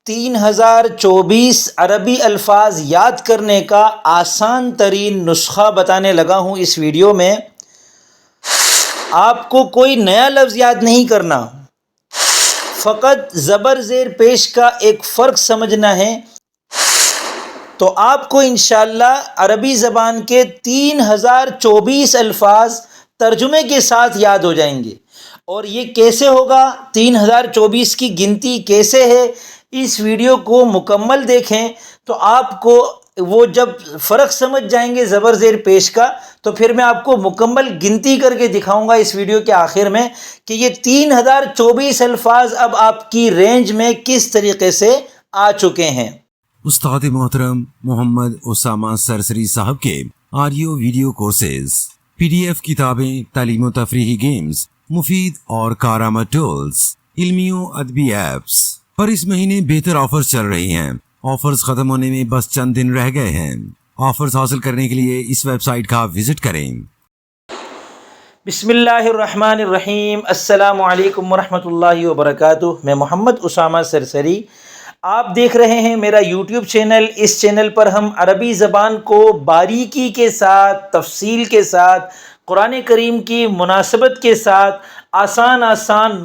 3024 عربی الفاظ یاد کرنے کا آسان ترین نسخہ بتانے لگا ہوں اس ویڈیو میں۔ آپ کو کوئی نیا لفظ یاد نہیں کرنا، فقط زبر زیر پیش کا ایک فرق سمجھنا ہے، تو آپ کو انشاءاللہ عربی زبان کے 3024 الفاظ ترجمے کے ساتھ یاد ہو جائیں گے۔ اور یہ کیسے ہوگا، 3024 کی گنتی کیسے ہے، اس ویڈیو کو مکمل دیکھیں تو آپ کو وہ جب فرق سمجھ جائیں گے زبر زیر پیش کا، تو پھر میں آپ کو مکمل گنتی کر کے دکھاؤں گا اس ویڈیو کے آخر میں کہ یہ 3024 الفاظ اب آپ کی رینج میں کس طریقے سے آ چکے ہیں۔ استاد محترم محمد اسامہ سرسری صاحب کے آڈیو ویڈیو کورسز، PDF کتابیں، تعلیم و تفریحی گیمز، مفید اور کارآمد ٹولز، علمی و ادبی ایپس پر اس مہینے بہتر آفرز چل رہی ہیں۔ آفرز ختم ہونے میں بس چند دن رہ گئے ہیں۔ آفرز حاصل کرنے کے لیے اس ویب سائٹ کا وزٹ کریں۔ بسم اللہ الرحمن الرحیم۔ السلام علیکم ورحمۃ اللہ وبرکاتہ۔ میں محمد اسامہ سرسری، آپ دیکھ رہے ہیں میرا یوٹیوب چینل۔ اس چینل پر ہم عربی زبان کو باریکی کے ساتھ، تفصیل کے ساتھ، قرآن کریم کی مناسبت کے ساتھ، آسان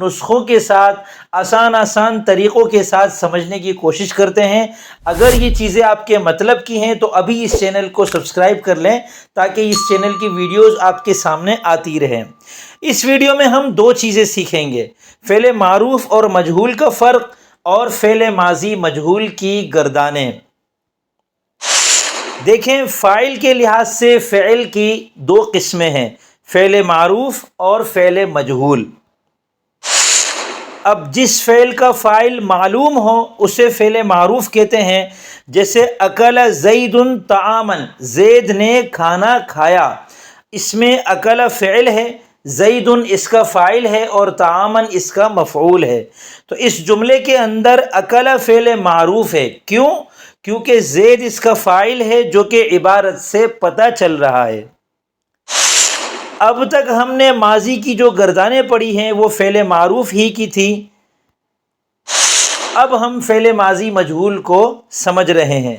نسخوں کے ساتھ، آسان طریقوں کے ساتھ سمجھنے کی کوشش کرتے ہیں۔ اگر یہ چیزیں آپ کے مطلب کی ہیں تو ابھی اس چینل کو سبسکرائب کر لیں تاکہ اس چینل کی ویڈیوز آپ کے سامنے آتی رہیں۔ اس ویڈیو میں ہم دو چیزیں سیکھیں گے، فعل معروف اور مجہول کا فرق اور فعل ماضی مجہول کی گردانیں۔ دیکھیں، فاعل کے لحاظ سے فعل کی دو قسمیں ہیں، فعل معروف اور فعل مجہول۔ اب جس فعل کا فاعل معلوم ہو اسے فعل معروف کہتے ہیں، جیسے اکل زید طعاما، زید نے کھانا کھایا۔ اس میں اکل فعل ہے، زید اس کا فاعل ہے اور طعاما اس کا مفعول ہے۔ تو اس جملے کے اندر اکل فعل معروف ہے۔ کیوں؟ کیونکہ زید اس کا فاعل ہے، جو کہ عبارت سے پتہ چل رہا ہے۔ اب تک ہم نے ماضی کی جو گردانیں پڑھی ہیں وہ فعل معروف ہی کی تھی۔ اب ہم فعل ماضی مجہول کو سمجھ رہے ہیں۔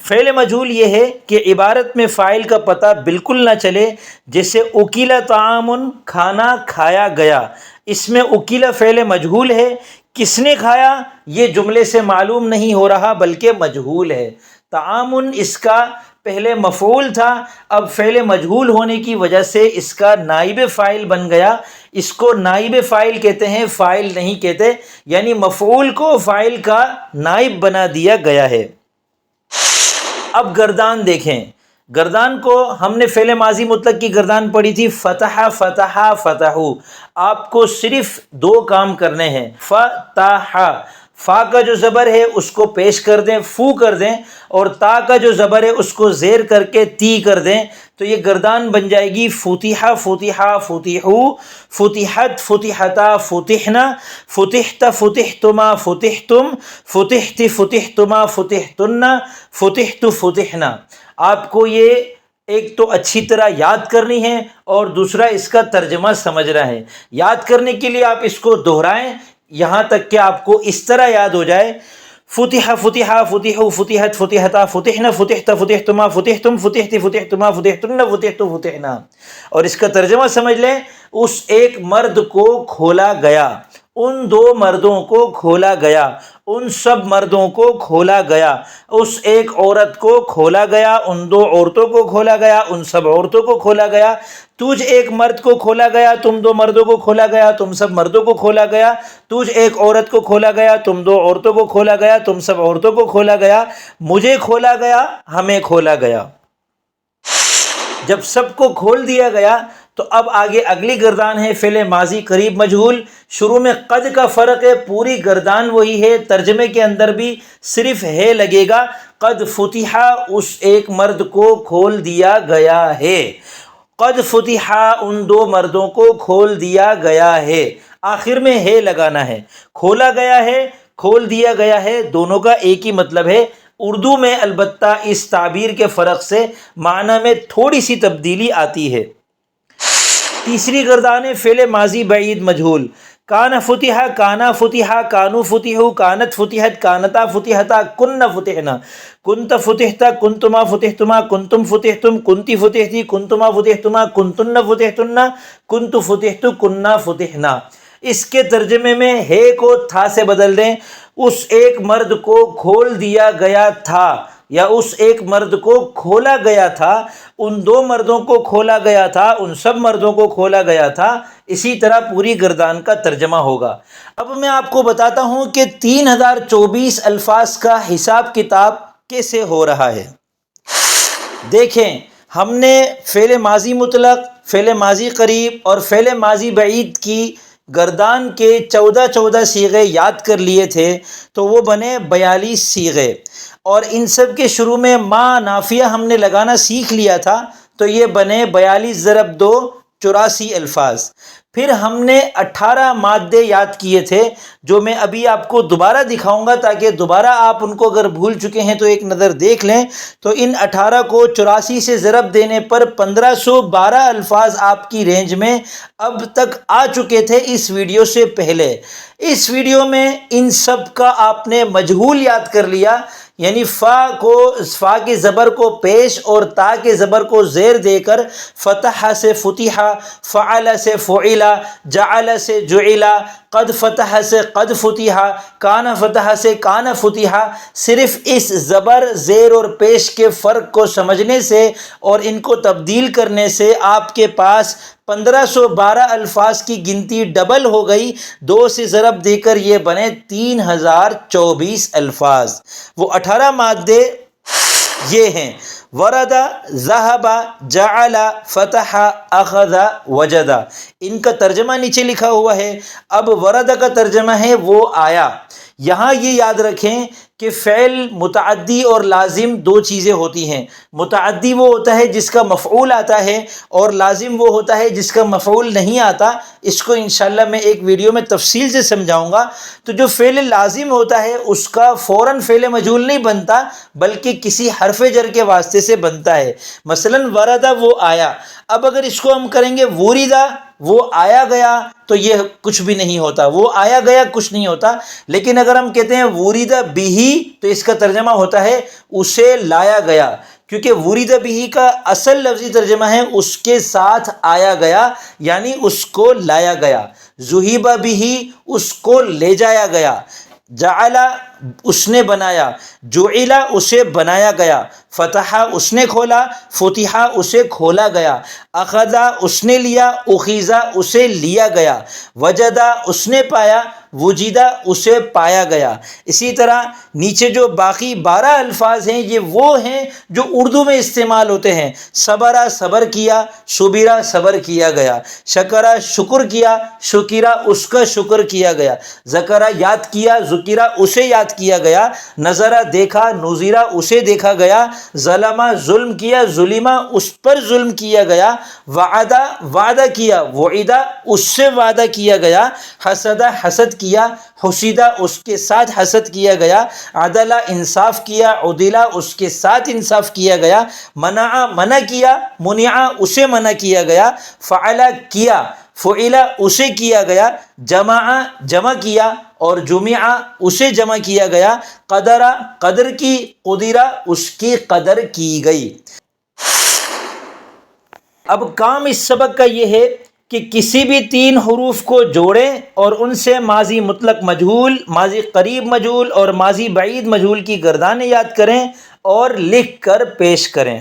فعل مجہول یہ ہے کہ عبارت میں فاعل کا پتہ بالکل نہ چلے، جیسے اکل طعام، کھانا کھایا گیا۔ اس میں اکل فعل مجہول ہے، کس نے کھایا یہ جملے سے معلوم نہیں ہو رہا بلکہ مجہول ہے۔ طعام اس کا پہلے مفعول تھا، اب فعل مجہول ہونے کی وجہ سے اس کا نائب فاعل بن گیا۔ اس کو نائب فاعل کہتے ہیں، فاعل نہیں کہتے، یعنی مفعول کو فاعل کا نائب بنا دیا گیا ہے۔ اب گردان دیکھیں، گردان کو ہم نے فعل ماضی مطلق کی گردان پڑھی تھی، فتح فتح فتحو۔ آپ کو صرف دو کام کرنے ہیں، فتح، فا کا جو زبر ہے اس کو پیش کر دیں، فو کر دیں، اور تا کا جو زبر ہے اس کو زیر کر کے تی کر دیں، تو یہ گردان بن جائے گی فتح فتح فتحو، فتحت فتحتا فتحنا، فتحت فتحتما فتحتم، فتحت فتحتما فتحتن، فتحت فتحنا۔ آپ کو یہ ایک تو اچھی طرح یاد کرنی ہے اور دوسرا اس کا ترجمہ سمجھنا ہے۔ یاد کرنے کے لیے آپ اس کو دہرائیں یہاں تک کہ آپ کو اس طرح یاد ہو جائے، فتح فتح فتحو فتحت فتحتا فتحنا فتحت فتحتما فتحتم فتحت فتحتما فتحتن فتحت فتحنا۔ اور اس کا ترجمہ سمجھ لیں، اس ایک مرد کو کھولا گیا، ان دو مردوں کو کھولا گیا، ان سب مردوں کو کھولا گیا، اس ایک عورت کو کھولا گیا، ان دو عورتوں کو کھولا گیا، ان سب عورتوں کو کھولا گیا۔ تجھ ایک مرد کو کھولا گیا، تم دو مردوں کو کھولا گیا، تم سب مردوں کو کھولا گیا۔ تجھ ایک عورت کو کھولا گیا، تم دو عورتوں کو کھولا گیا، تم سب عورتوں کو کھولا گیا۔ مجھے کھولا گیا، ہمیں کھولا گیا۔ جب سب کو کھول دیا گیا تو اب آگے اگلی گردان ہے فعل ماضی قریب مجہول۔ شروع میں قد کا فرق ہے، پوری گردان وہی ہے، ترجمے کے اندر بھی صرف ہے لگے گا۔ قد فتح، اس ایک مرد کو کھول دیا گیا ہے۔ قد فتح، ان دو مردوں کو کھول دیا گیا ہے۔ آخر میں ہے لگانا ہے۔ کھولا گیا ہے، کھول دیا گیا ہے، دونوں کا ایک ہی مطلب ہے۔ اردو میں البتہ اس تعبیر کے فرق سے معنی میں تھوڑی سی تبدیلی آتی ہے۔ تیسری گردان ہے فعل ماضی بعید مجہول۔ کان فتح، کانا فتح، کانو فتحو، کانت فتحت، کانتا فتحتا، کن فتحنا، کنت فتحتا، کنتما فتحتما، کنتم فتحتم، کنتی فتحتی، کنتما فتحتما، کنتن فتحتن، کنت فتحت، کننا فتحنا۔ اس کے ترجمے میں ہے کو تھا سے بدل دیں، اس ایک مرد کو کھول دیا گیا تھا، یا اس ایک مرد کو کھولا گیا تھا، ان دو مردوں کو کھولا گیا تھا، ان سب مردوں کو کھولا گیا تھا۔ اسی طرح پوری گردان کا ترجمہ ہوگا۔ اب میں آپ کو بتاتا ہوں کہ 3024 الفاظ کا حساب کتاب کیسے ہو رہا ہے۔ دیکھیں، ہم نے فعل ماضی مطلق، فعل ماضی قریب اور فعل ماضی بعید کی گردان کے 14 صیغے یاد کر لیے تھے، تو وہ بنے 42 صیغے، اور ان سب کے شروع میں ما نافیہ ہم نے لگانا سیکھ لیا تھا، تو یہ بنے 42 ضرب 2 84 الفاظ۔ پھر ہم نے 18 مادے یاد کیے تھے، جو میں ابھی آپ کو دوبارہ دکھاؤں گا، تاکہ دوبارہ آپ ان کو اگر بھول چکے ہیں تو ایک نظر دیکھ لیں۔ تو ان 18 کو 84 سے ضرب دینے پر 1512 الفاظ آپ کی رینج میں اب تک آ چکے تھے اس ویڈیو سے پہلے۔ اس ویڈیو میں ان سب کا آپ نے مجہول یاد کر لیا، یعنی فا کے زبر کو پیش اور تا کے زبر کو زیر دے کر فتح سے فتح، فعل سے فعل، جعل سے جعل، قد فتح سے قد فتح، کان فتح سے کان فتح۔ صرف اس زبر، زیر اور پیش کے فرق کو سمجھنے سے اور ان کو تبدیل کرنے سے آپ کے پاس 1512 الفاظ کی گنتی ڈبل ہو گئی۔ 2 سے ضرب دے کر یہ بنے 3024 الفاظ۔ وہ 18 مادے یہ ہیں: ورد، ذہب، جعل، فتح، اخذ، وجد۔ ان کا ترجمہ نیچے لکھا ہوا ہے۔ اب ورد کا ترجمہ ہے وہ آیا۔ یہاں یہ یاد رکھیں کہ فعل متعدی اور لازم دو چیزیں ہوتی ہیں۔ متعدی وہ ہوتا ہے جس کا مفعول آتا ہے، اور لازم وہ ہوتا ہے جس کا مفعول نہیں آتا۔ اس کو انشاءاللہ میں ایک ویڈیو میں تفصیل سے سمجھاؤں گا۔ تو جو فعل لازم ہوتا ہے اس کا فوراً فعل مجہول نہیں بنتا، بلکہ کسی حرف جر کے واسطے سے بنتا ہے۔ مثلا ورد وہ آیا، اب اگر اس کو ہم کریں گے وریدہ وہ آیا گیا، تو یہ کچھ بھی نہیں ہوتا، وہ آیا گیا کچھ نہیں ہوتا۔ لیکن اگر ہم کہتے ہیں ورید بہی، تو اس کا ترجمہ ہوتا ہے اسے لایا گیا، کیونکہ ورید بہی کا اصل لفظی ترجمہ ہے اس کے ساتھ آیا گیا، یعنی اس کو لایا گیا۔ ذہب بہی اس کو لے جایا گیا۔ جعل اس نے بنایا، جعل اسے بنایا گیا۔ فتح اس نے کھولا، فتح اسے کھولا گیا۔ اخذ اس نے لیا، اخیذ اسے لیا گیا۔ وجد اس نے پایا، وجدہ اسے پایا گیا۔ اسی طرح نیچے جو باقی 12 الفاظ ہیں یہ وہ ہیں جو اردو میں استعمال ہوتے ہیں۔ صبرہ صبر کیا، صبرہ صبر کیا گیا۔ شکرہ شکر کیا، شکرہ اس کا شکر کیا گیا۔ ذکرہ یاد کیا، ذکرہ اسے یاد کیا گیا۔ نظرہ دیکھا، نظرہ اسے دیکھا گیا۔ ظلمہ ظلم کیا، ظلمہ اس پر ظلم کیا گیا۔ وعدہ وعدہ کیا، وعدہ اس سے وعدہ کیا گیا۔ حسدہ حسد کیا، حسیدہ اس کے ساتھ حسد کیا گیا۔ عدلہ انصاف کیا، عدلہ اس کے ساتھ انصاف کیا گیا۔ منع منع کیا، منع اسے منع کیا گیا۔ فعل کیا، فعل اسے کیا گیا۔ جمع جمع کیا، اور جمع اسے جمع کیا گیا۔ قدر قدر کی، قدر اس کی قدر کی گئی۔ اب کام اس سبق کا یہ ہے کہ کسی بھی 3 حروف کو جوڑیں اور ان سے ماضی مطلق مجہول، ماضی قریب مجہول اور ماضی بعید مجہول کی گردانیں یاد کریں اور لکھ کر پیش کریں۔